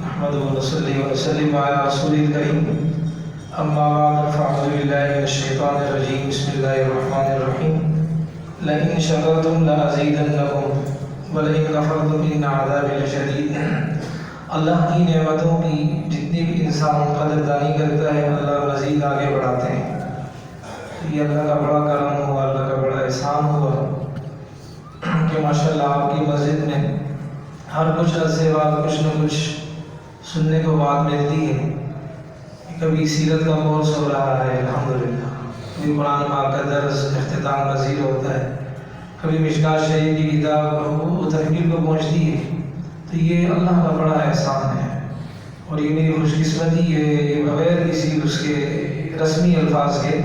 نحمده ونصلي ونسلم على رسول الكريم أما بعد فأعوذ بالله من الشيطان الرجيم بسم الله الرحمن الرحيم لئن شكرتم لأزيدنكم ولئن كفرتم إن عذابي لشديد۔ اللہ کی نعمتوں کی جتنی بھی انسان قدردانی کرتا ہے اللہ مزید آگے بڑھاتے ہیں۔ یہ اللہ کا بڑا کرم ہوا، اللہ کا بڑا احسان ہوا کہ ماشاءاللہ آپ کی مسجد میں ہر کچھ عرصے بعد کچھ نہ کچھ سننے کو بات ملتی ہے۔ کبھی سیرت کا کورس ہو رہا ہے الحمدللہ، کبھی قرآن پاک کا درس اختتام پذیر ہوتا ہے، کبھی مشکات شریف کی کتاب وہ تحقیق کو پہنچتی ہے، تو یہ اللہ کا بڑا احسان ہے اور یہ میری خوش قسمتی ہے۔ یہ بغیر کسی اس کے رسمی الفاظ کے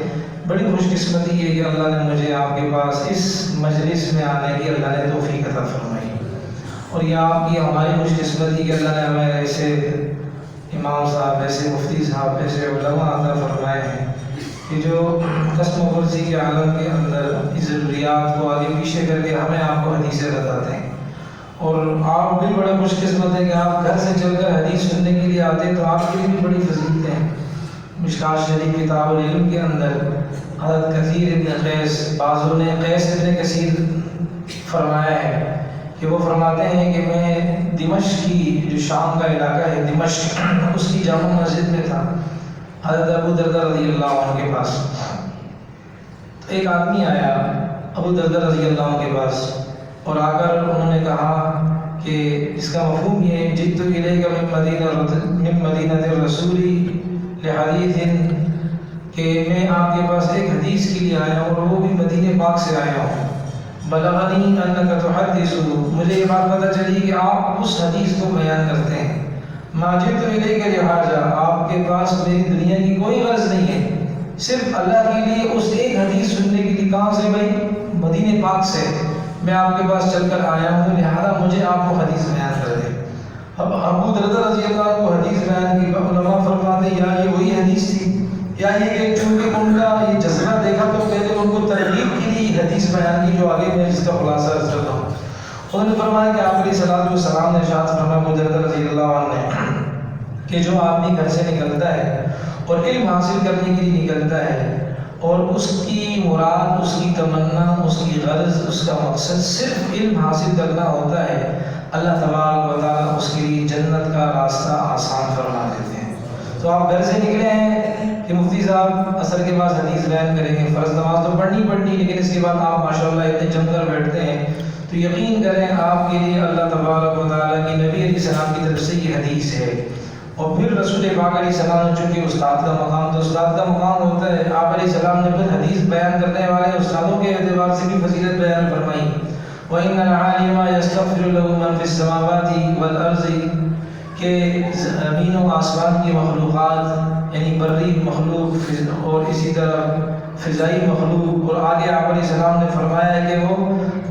بڑی خوش قسمتی ہے کہ اللہ نے مجھے آپ کے پاس اس مجلس میں آنے کی اللہ نے توفیق عطا فرمائی، اور یہ آپ کی ہماری خوش قسمتی کہ اللہ نے ہمیں ایسے امام صاحب، ایسے مفتی صاحب، ایسے علماء عطا فرمائے ہیں کہ جو قسم و کرسی کے عالم کے اندر اس ضروریات کو آگے پیچھے کر کے ہمیں آپ کو حدیثیں بتاتے ہیں۔ اور آپ بھی بڑے خوش قسمت ہیں کہ آپ گھر سے چل کر حدیث سننے کے لیے آتے ہیں، تو آپ کے لیے بھی بڑی فضیلت ہے۔ مشکات شریف کتاب العلم کے اندر حضرت کثیر ابن قیس، بعضوں نے قیس ابن کثیر فرمایا ہے کہ وہ فرماتے ہیں کہ میں دمشق کی جو شام کا علاقہ ہے دمشق، اس کی جامع مسجد میں تھا حضرت ابو دردہ رضی اللہ عنہ کے پاس۔ تو ایک آدمی آیا ابو دردہ رضی اللہ عنہ کے پاس اور آ کر انہوں نے کہا کہ اس کا مفہوم یہ جئت الیک من مدینہ الرسول لحدیث، کہ میں آپ کے پاس ایک حدیث کے لیے آیا ہوں اور وہ بھی مدینہ پاک سے آیا ہوں۔ بلغنی انک تحدث، مجھے یہ بات پتہ چلی کہ آپ اس حدیث کو بیان کرتے ہیں۔ ما جئت الیک لحاجہ، آپ کے پاس میری دنیا کی کوئی غرض نہیں ہے، صرف اللہ کے لیے اس ایک حدیث سننے کے لیے۔ کہاں سے بھائی؟ مدینہ پاک سے میں آپ کے پاس چل کر آیا ہوں، لہذا مجھے آپ کو حدیث بیان کر دیں۔ اب ابو دردہ رضی اللہ عنہ کو حدیث بیان کی، علماء فرماتے ہیں یا یہ وہی حدیث تھی یا یہ کہ چونکہ ان کا یہ جذبہ دیکھا تو پہلے ان کو ترغیب کے لیے حدیث بیان کی جو آگے میں جس کا خلاصہ عرض کرتا ہوں۔ انہوں نے فرمایا کہ آپ علیہ الصلوۃ والسلام نے ارشاد فرمایا ابو دردہ رضی اللہ عنہ نے کہ جو آدمی گھر سے نکلتا ہے اور علم حاصل کرنے کے لیے نکلتا ہے اور اس کی مراد، اس کی تمنا، اس کی غرض، اس کا مقصد صرف علم حاصل کرنا ہوتا ہے، اللہ تبارک و تعالیٰ اس کے لیے جنت کا راستہ آسان فرما دیتے ہیں۔ تو آپ گھر سے نکلے ہیں کہ مفتی صاحب عصر کے بعد حدیث بیان کریں گے، فرض نماز تو پڑھنی، لیکن اس کے بعد آپ ماشاءاللہ اتنے جم کر بیٹھتے ہیں، تو یقین کریں آپ کے لیے اللہ تبارک و تعالیٰ کی نبی علیہ السلام کی طرف سے یہ حدیث ہے۔ اور پھر رسول پاک علیہ السلام نے چونکہ استاد کا مقام، تو استاد کا مقام ہوتا ہے، آپ علیہ السلام نے پھر حدیث بیان کرنے والے استادوں کے اعتبار سے بھی فضیلت بیان فرمائی۔ وَإِنَّ الْعَالِمَ يَسْتَغْفِرُ لَهُ مَنْ فِي السَّمَاوَاتِ وَالْأَرْضِ، کہ زمین و آسمان کی مخلوقات یعنی بری مخلوق اور اسی طرح فضائی مخلوق، اور آگے آپ علیہ السلام نے فرمایا ہے کہ وہ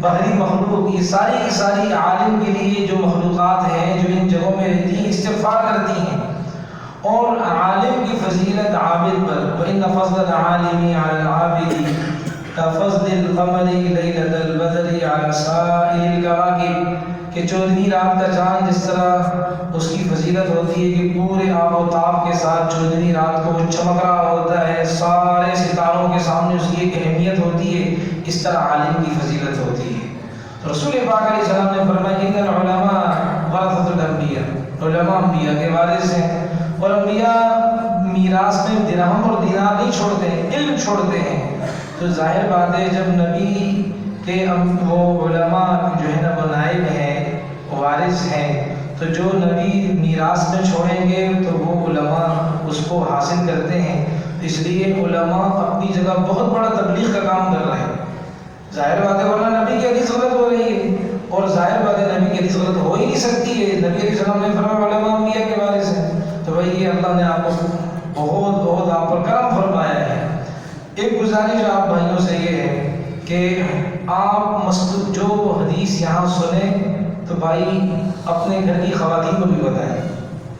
بحری مخلوق، یہ ساری کی ساری عالم کے لیے جو مخلوقات ہیں جو ان جگہوں میں رہتی ہیں استغفار کرتی ہیں، اور عالم کی فضیلت عابد پر، وَإِنَّ فَضْلَ الْعَالِمِ عَلَى الْعَابِدِ كَفَضْلِ الْقَمَرِ لَيْلَةَ الْبَدْرِ عَلَى سَائِرِ الْكَوَاكِبِ، کہ 14ویں رات کا چاند جس طرح اس کی فضیلت ہوتی ہے کہ پورے آب و تاب کے ساتھ 14ویں رات کو وہ چمک رہا ہوتا ہے، سارے ستاروں کے سامنے اس کی ایک اہمیت ہوتی ہے، اس طرح عالم کی فضیلت ہوتی ہے۔ تو رسول پاک علیہ السلام نے فرمایا ان العلماء ورثۃ الانبیاء، علماء انبیاء کے وارث ہیں، اور انبیاء میراث میں درہم اور دینار نہیں چھوڑتے ہیں، علم چھوڑتے ہیں۔ تو ظاہر بات ہے جب نبی کہ وہ علماء جو ہے نا وہ نائب ہیں، وارث ہیں، تو جو نبی میراث میں چھوڑیں گے تو وہ علماء اس کو حاصل کرتے ہیں۔ اس لیے علماء اپنی جگہ بہت بڑا تبلیغ کا کام کر رہے ہیں۔ ظاہر بات ہے ورنہ نبی کی حدیث غلط ہو رہی ہے، اور ظاہر بات ہے نبی کی حدیث غلط ہو ہی نہیں سکتی ہے۔ نبی علیہ السلام نے فرمایا علماء انبیاء کے وارث ہیں، تو بھائی یہ اللہ نے آپ کو بہت بہت آپ پر کرم فرمایا ہے۔ ایک گزارش آپ بھائیوں سے یہ ہے کہ آپ جو حدیث یہاں سنیں تو بھائی اپنے گھر کی خواتین کو بھی بتائیں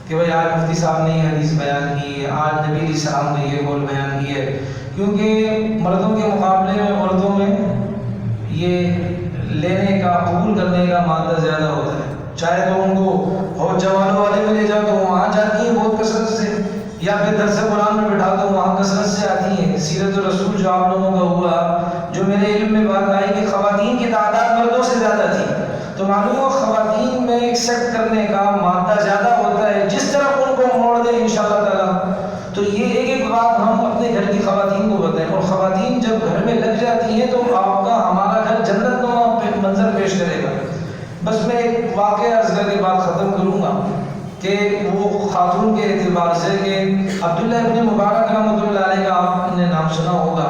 کہ بھائی آج مفتی صاحب نے یہ حدیث بیان کی ہے، آج نبی علیہ السلام نے یہ قول بیان کی ہے، کیونکہ مردوں کے مقابلے میں عورتوں میں یہ لینے کا، قبول کرنے کا مادہ زیادہ ہوتا ہے۔ چاہے تو ان کو ہو جوانوں والے میں لے جاؤ تو ایکسیپٹ کرنے کا مادہ زیادہ ہوتا ہے، جس طرح ان کو موڑ دیں انشاءاللہ تعالیٰ. تو یہ ایک بات ہم اپنے گھر کی خواتین کو بتائیں، اور خواتین جب گھر میں لگ جاتی ہیں تو آپ کا ہمارا گھر جنت نما منظر پیش کرے گا. بس میں ایک واقعہ عرض کر کے بات ختم کروں گا کہ وہ خاتون کے اعتبار سے کہ عبداللہ ابن مبارک رحمۃ اللہ علیہ کا آپ نے نام سنا ہوگا.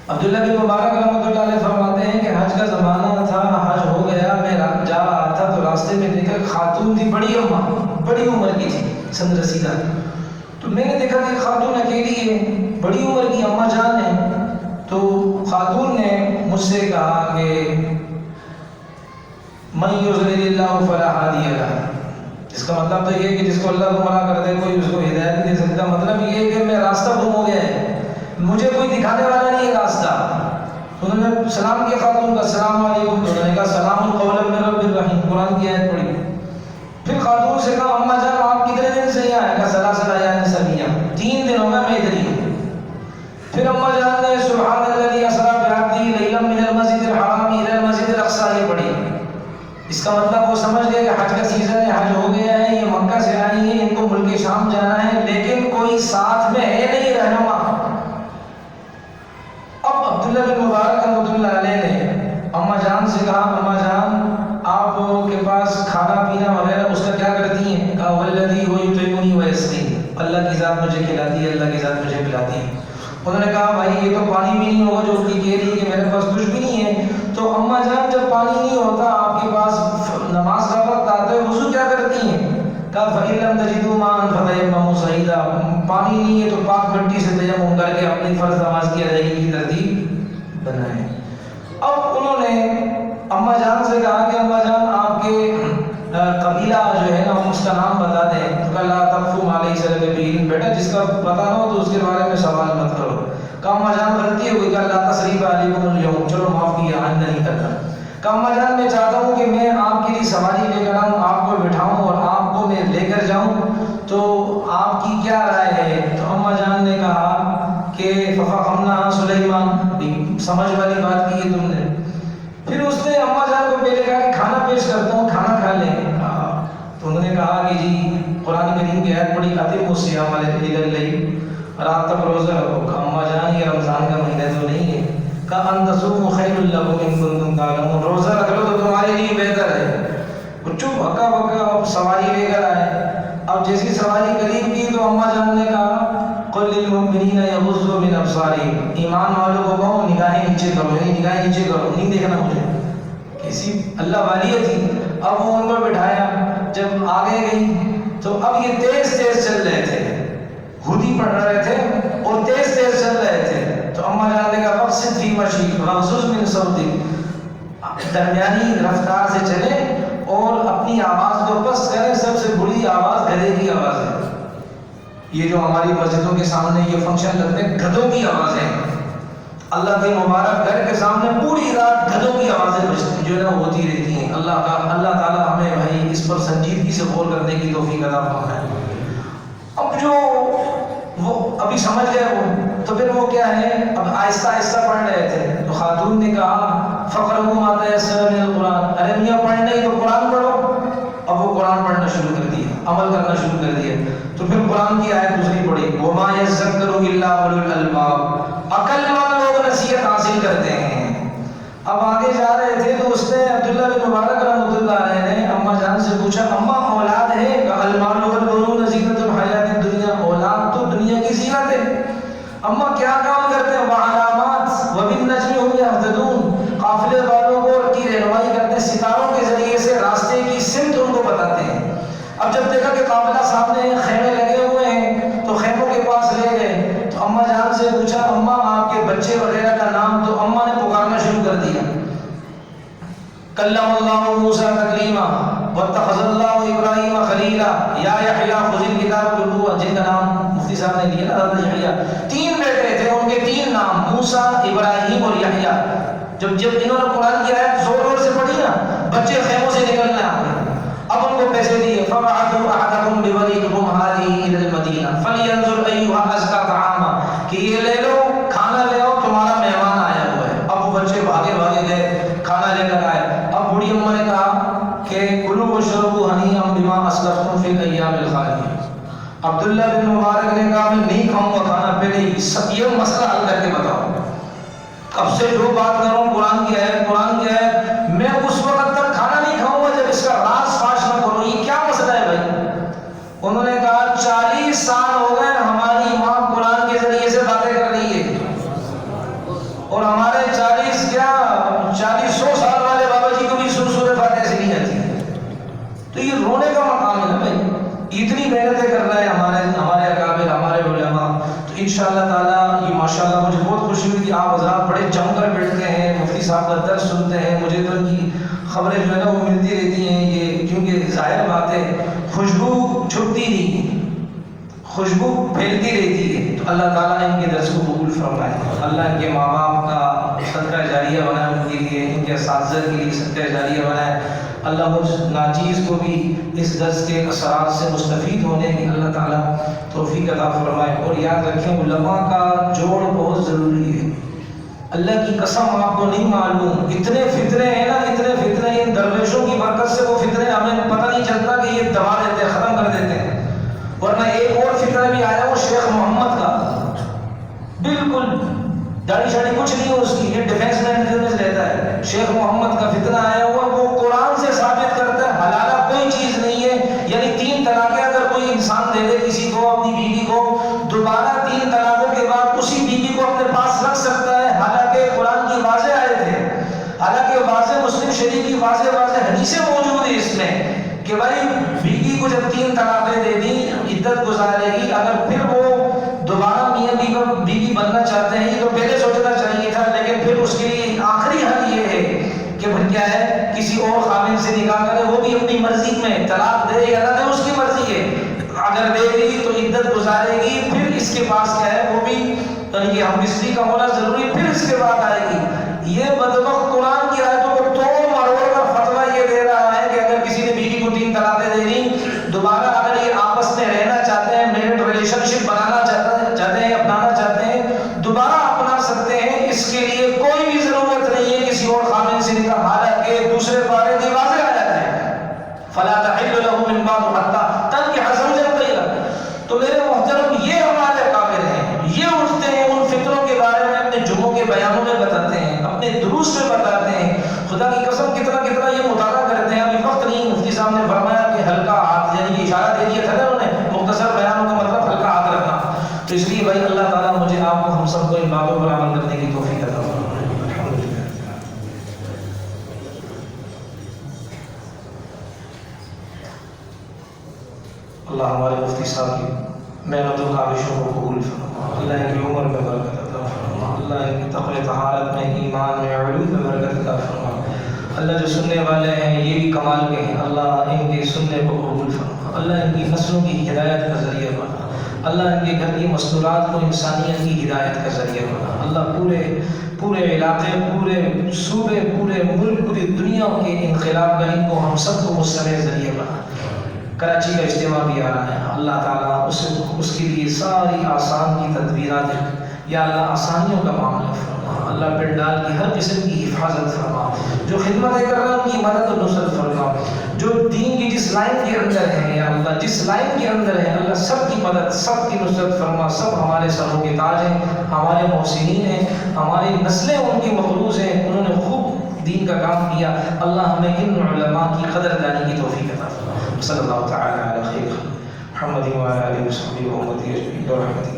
عبداللہ بن مبارک رحمۃ اللہ علیہ فرماتے ہیں کہ حج کا زمانہ تھا، حج ہو گیا، میں جا رہا تھا تو راستے میں دیکھا خاتون تھی، بڑی اماں، بڑی عمر کی تھی، سن رسیدہ. تو میں نے دیکھا کہ خاتون اکیلی ہے، بڑی عمر کی اماں جان ہے. تو خاتون نے مجھ سے کہا کہ من یضلل اللہ فلا ہادی لہ. اس کا مطلب تو یہ ہے کہ جس کو اللہ گمراہ کر دے کوئی اس کو ہدایت نہیں دے سکتا. مطلب یہ ہے کہ میں راستہ گم ہو گیا ہے، مجھے کوئی دکھانے والا نہیں ہے راستہ. انہوں نے سلام کیا خاتون کا، السلام علیکم. انہوں نے کہا سلام قولا من رب الرحیم، قرآن کی آیت پڑھی. پھر خاتون سے کہا اماں جان آپ کتنے دن سے یہاں ہیں؟ کہا ثلاث ایام سویہ، 3 دن ہو گئے میں ادھر ہی ہوں. پھر اماں جان نے سبحان الذی اسری بعبدہ لیلا من المسجد الحرام الی المسجد الاقصی یہ پڑھی. اس کا مطلب وہ سمجھ گئے کہ حج کا سیزن ہے، حج ہو گیا ہے، یہ مکہ سے آئی ہے، ان کو ملک شام جانا ہے، لیکن کوئی ساتھ میں ہے نہیں رہنما. اب عبداللہ بن مبارک رحمۃ اللہ علیہ نے اماں جان سے کہا اماں جان آپ کے پاس کھانا پینا وغیرہ اس کا کیا کرتی ہیں؟ کہا والذی هو یطعمنی ویسقین، اللہ کی ذات مجھے کھلاتی ہے، اللہ کی ذات مجھے پلاتی ہے. انہوں نے کہا بھائی یہ تو پانی بھی نہیں ہوگا جو اس کی کہہ رہی ہے کہ میرے پاس کچھ بھی نہیں ہے. تو اماں جان جب پانی نہیں ہوتا آپ کے پاس، نماز کا وقت آتا ہے، وضو کیا کرتی ہیں؟ کہا فَإِن لَمْ تَجِدُوا مَاءً فَتَيَمَّمُوا صَعِيدًا، پانی نہیں ہے تو پاک مٹی سے تیمم کر کے اپنی فرض نماز کی ادائیگی کی ترتیب بنائیں. اب انہوں نے اماں جان سے کہا کہ اماں جان آپ کے قبیلہ جو ہے نا اس کا نام بتا دیں. تو کہا لا تقف ما لیس لک بہ علم، بیٹا جس کا پتہ نہ ہو تو اس کے بارے میں سوال مت کرو. کہا اماں جان غلطی ہو گئی. کہا لا تثریب علیکم اليوم، چلو معاف کیا، آئندہ نہیں کرنا. کہا اماں جان میں چاہتا ہوں کہ میں آپ کے لیے سواری لے کر آؤں، آپ کو بٹھاؤں اور آپ کو میں لے کر جاؤں، تو آپ کی کیا رائے ہے؟ تو اماں جان نے کہا کہ ففہمناہا سلیمان، سمجھ والی بات کی ہے تم نے. پھر اس نے اماں جان کو پہلے کہا کہ کھانا پیش کرتا ہوں، کھانا کھا لیں. تو انہوں نے کہا کہ جی قرآن کریم کی آیت پڑھی اتموا الصیام الی اللیل، رات تک روزہ رکھو. کہا اماں جان یہ رمضان کا مہینہ تو نہیں ہے. کہا ان تصوموا خیر لکم ان کنتم تعلمون، روزہ رکھ لو تو تمہارے لیے بہتر ہے. چپ ہکا بکا اب سواری لے کر آئے. اب جیسی سواری قریب کی تو اماں جان نے کہا قل للمؤمنین یغضوا من ابصارہم، ایمان والوں کو کہو نگاہیں نیچے کرو، یعنی نگاہیں نیچے کرو، نہیں دیکھنا مجھے. کسی اللہ والیہ تھی. اب وہ ان کو بٹھایا، جب آگے گئی تو اب یہ تیز تیز چل رہے تھے، ہودی پڑھ رہے تھے اور تیز تیز چل رہے تھے. تو اماں جان نے کہا وقصد فی مشیک واغضض من صوتک، درمیانی رفتار سے چلے اور اپنی آواز کو پست کریں. سب سے بری آواز گدھے کی آواز ہے. یہ جو ہماری مسجدوں کے سامنے یہ فنکشن لگتے ہیں گدھوں کی آوازیں، اللہ کے مبارک گھر کے سامنے پوری رات گدھوں کی آوازیں جو ہے نا ہوتی رہتی ہیں. اللہ تعالیٰ ہمیں بھائی اس پر سنجیدگی سے غور کرنے کی توفیق عطا فرمائے. اب جو وہ ابھی سمجھ گئے وہ، تو پھر وہ کیا ہے اب آہستہ آہستہ پڑھ رہے تھے. تو خاتون نے کہا فقرؤوا ما تیسر من القرآن، ارے میاں پڑھنا ہی تو قرآن پڑھو. اب وہ قرآن پڑھنا شروع کر دیا، عمل کرنا شروع کر دیا. تو پھر قرآن کی آیت دوسری پڑھی وما یذکر الا اولو الالباب، عقل مند لوگ نصیحت حاصل کرتے ہیں. اب آگے جا رہے تھے تو اس نے عبداللہ بن مبارک رحمۃ اللہ علیہ نے اماں جان سے پوچھا اماں اولاد ہے؟ کہا المال والبنون زینۃ الحیات الدنیا، اولاد تو دنیا کی زینت ہے. اماں کیا کام کرتے ہیں؟ وعلامات وبالنجم هم یہتدون، قافلے والوں کو کی رہنمائی کرتے ہیں، ستاروں کے ذریعے سے راستے کی سمت ان کو بتاتے ہیں. اب جب دیکھا کہ قافلہ سامنے ہے، خیمے لگے ہوئے ہیں، تو خیموں کے پاس لے گئے. تو اماں جان سے پوچھا اماں آپ کے بچے وغیرہ کا نام؟ تو اماں نے پکارنا شروع کر دیا کلم اللہ موسیٰ تکلیما واتخذ اللہ ابراہیم خلیلا یا یحییٰ خذ الکتاب بقوۃ، جن کا نام مفتی صاحب نے لیا نا یحییٰ. 3 بیٹے تھے، ان کے 3 نام موسیٰ، ابراہیم اور یحییٰ. جب انہوں نے قرآن کی آیت زور زور سے پڑھی نا، بچے خیموں سے نکلنے آ گئے. اب ان کو پیسے دیے فبعثوا احدکم بوریقکم هذه الى المدینہ فلینظر ایھا ازکی طعاما، کہ یہ لے لو کھانا لے آؤ تمہارا مہمان آیا ہوا ہے. اب وہ بچے بھاگے بھاگے گئے، کھانا لے کر آئے. اب بوڑھی اماں نے کہا کہ کلوا واشربوا هنيئا بما اسلفتم في الايام الخاليه. عبداللہ بن مبارک نے کہا میں نہیں کھاؤں گا کھانا پہلے یہ مسئلہ حل کر کے بتاؤ. اب سے جو بات کروں قرآن کی ہے میں اس وقت تک کھانا نہیں کھاؤں گا جب اس کا راز فاش نہ کروں. یہ کیا مسئلہ ہے بھائی؟ انہوں نے کہا 40 سال ہو گئے ہماری ماں قرآن کے ذریعے سے باتیں کر رہی ہے اور ہمارے 100 سال والے بابا جی کو بھی سورہ فاتحہ سے نہیں آتی. تو یہ رونے کا مقام ہے نا بھائی. اتنی محنتیں کر رہے ہیں ہمارے اکابر ہمارے علماء. تو انشاءاللہ تعالیٰ یہ ماشاءاللہ مجھے بہت خوشی ہوئی کہ آپ حضرات بڑے جم کر بیٹھتے ہیں, مفتی صاحب کا درس سنتے ہیں. مجھے تو ان کی خبریں جو ہے نا وہ ملتی رہتی ہیں. یہ کیونکہ ظاہر بات ہے خوشبو چھپتی نہیں, خوشبو پھیلتی رہتی ہے. تو اللہ تعالیٰ ان کے درس کو قبول فرمائے. اللہ ان کے ماں باپ کا صدقہ جاریہ بنائے, ان کے لیے ان کے اساتذہ کے لیے صدقہ جاریہ بنائے. اللہ مجھ ناچیز کو بھی اس درس کے اثرات سے مستفید ہونے کی اللہ تعالیٰ توفیق عطا فرمائے. اور یاد رکھیں علماء کا جوڑ بہت ضروری ہے. اللہ کی قسم آپ کو نہیں معلوم اتنے فتنے ہیں نا, اتنے فتنے ان درویشوں کی برکت سے وہ فتنے ہمیں پتہ نہیں چلتا کہ یہ دبا دیتے ہیں, ختم کر دیتے ہیں. ورنہ ایک اور فتنہ بھی آیا وہ شیخ محمد کا, بالکل داڑھی شاڑھی کچھ نہیں ہے اس کی, یہ ڈیفینس میں رہتا ہے. شیخ محمد کا فتنہ آیا ہوا, وہ قرآن سے ثابت کرتا ہے حلالہ کوئی چیز نہیں ہے. یعنی 3 طلاقیں اگر کوئی انسان دے دے کسی کو اپنی بیوی کو, دوبارہ 3 طلاقوں کے بعد اسی بیوی کو اپنے پاس رکھ سکتا ہے. حالانکہ قرآن کی واضح آیت ہے, حالانکہ واضح مسلم شریف کی واضح حدیثیں موجود ہیں اس میں کہ بھائی بیوی کو جب 3 طلاقیں دے دی عدت گزارے گی. اگر پھر وہ دوبارہ میاں بیوی بننا چاہتے ہیں تو پہلے سوچنا چاہیے تھا, لیکن پھر اس کے لیے آخری حل یہ ہے کہ بھائی کیا ہے کسی اور خاوند سے نکاح کرے, وہ بھی اپنی مرضی میں, طلاق دے یا نہ دے اس کی مرضی ہے. اگر دے گی تو عدت گزارے گی, پھر اس کے پاس کیا ہے وہ بھی یعنی ہم مصری کا ہونا ضروری, پھر اس کے بعد آئے گی. یہ بدبخت قرآن کی آیتوں کو توڑ مروڑ کر فتویٰ یہ دے رہا ہے کہ اگر کسی نے بیوی کو 3 طلاقیں دے دی, دوبارہ اگر یہ آپس میں رہنا چاہتے ہیں, میرٹ ریلیشن شپ بنانا چاہتے ہیں, اپنانا چاہتے ہیں, دوبارہ اپنا سکتے ہیں. اس کے لیے کوئی بھی ضرورت نہیں ہے کسی اور خاوند سے نکاح, حالانکہ دوسرے پارے کی واضح آیت ہے فلا تحل له من بعد حتى تنكح زوجا غيره. تو میرے محترم یہ ہمارے اکابر ہیں, یہ اٹھتے ہیں ان فتنوں کے بارے میں اپنے جمعوں کے بیانوں میں بتاتے ہیں, اپنے دروس میں بتاتے ہیں. خدا کی قسم کتنا یہ مطالعہ کرتے ہیں. ابھی وقت نہیں, مفتی صاحب نے فرمایا کہ ہلکا ہاتھ, یعنی کہ اشارہ دے دیا تھا نا انہوں نے, مختصر بیانوں کا مطلب ہلکا ہاتھ رکھنا. تو اس لیے بھائی اللہ تعالیٰ مجھے آپ کو ہم سب کو ان باتوں پر عمل کرنے کی توفیق عطا فرمائے. اللہ ہمارے مفتی صاحب کی محنت و کاوشوں کو قبول فرما, اللہ ان کی عمر میں برکت عطا فرما, اللہ ان کی تقوی طہارت میں, ایمان میں, علوم میں برکت عطا فرما. اللہ جو سننے والے ہیں یہ بھی کمال کے ہیں, اللہ ان کے سننے کو قبول فرما, اللہ ان کی نسلوں کی ہدایت کا ذریعہ بنا, اللہ ان کے گھر کی مستورات کو انسانیت کی ہدایت کا ذریعہ بنا. اللہ پورے علاقے, پورے صوبے, پورے ملک, پوری دنیا کے انقلاب کا ان کو ہم سب کو مستمر ذریعہ بنا. کراچی کا اجتماع بھی آ رہا ہے, اللہ تعالیٰ اس کے لیے ساری آسان کی تدبیرات ہیں. یا اللہ آسانیوں کا معاملہ فرما, اللہ پنڈال کی ہر قسم کی حفاظت فرما, جو خدمتیں کر رہے ہیں ان کی مدد و نصرت فرما, جو دین کی جس لائن کے اندر ہے یا اللہ جس لائن کے اندر ہے اللہ سب کی مدد, سب کی نصرت فرما. سب ہمارے سروں کے تاج ہیں, ہمارے محسنین ہیں, ہماری نسلیں ان کی مخلوص ہیں, انہوں نے خوب دین کا کام کیا. اللہ ہمیں ان علماء کی قدر دانی کی توفیق عطا فرما. صلی اللہ تعالی علی خیر محمد و علی آلہ و صحبہ و امتی اجمعین برحمتک.